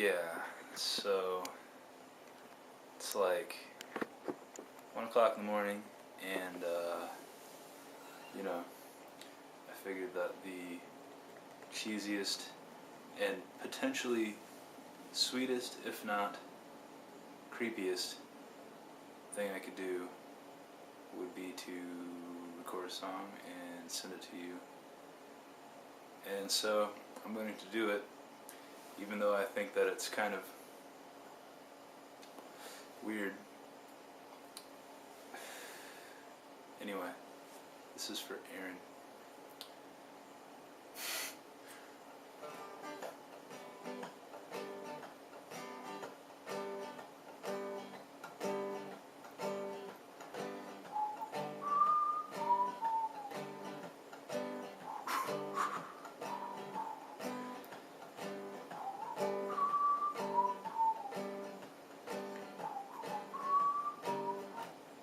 Yeah, so it's like 1 o'clock in the morning, and I figured that the cheesiest and potentially sweetest, if not creepiest, thing I could do would be to record a song and send it to you. And so I'm going to do it, even though I think that it's kind of weird. Anyway, this is for Aaron.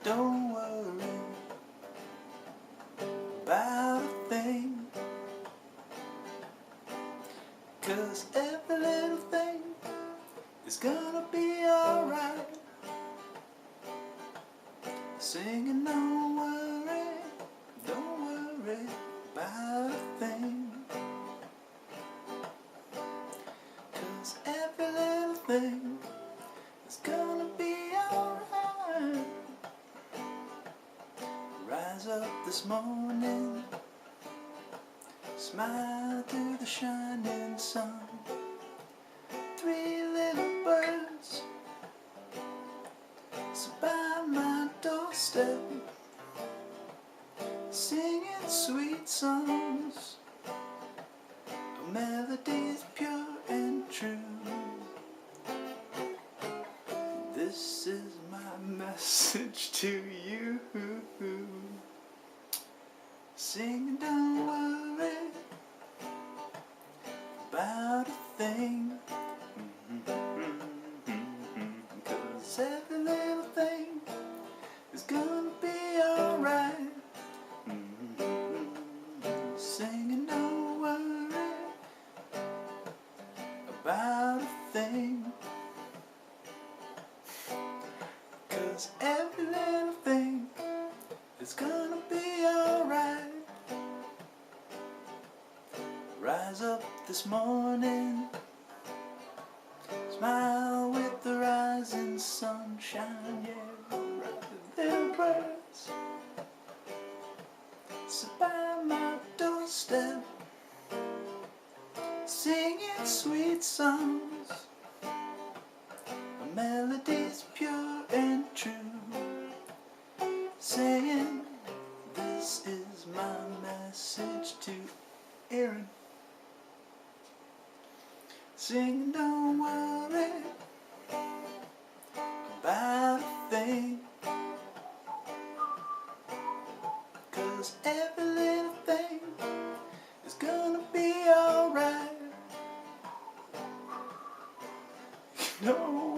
Don't worry about a thing, 'cause every little thing is gonna be alright. Singing don't worry about a thing, 'cause every little thing is gonna be alright. Rise up this morning, smile through the shining sun. 3 little birds sit by my doorstep, singing sweet songs, a melodies pure and true. This is my message to you. Sing, don't worry about a thing, 'cause every little thing is gonna be alright. Singing don't worry about a thing, 'cause every little thing is gonna be alright. Rise up this morning, smile with the rising sunshine, yeah. Little birds sit by my doorstep, singing sweet songs, a melodies pure and true. Saying this is my message to Aaron. Sing, don't worry about a thing, 'cause every little thing is gonna be alright. Don't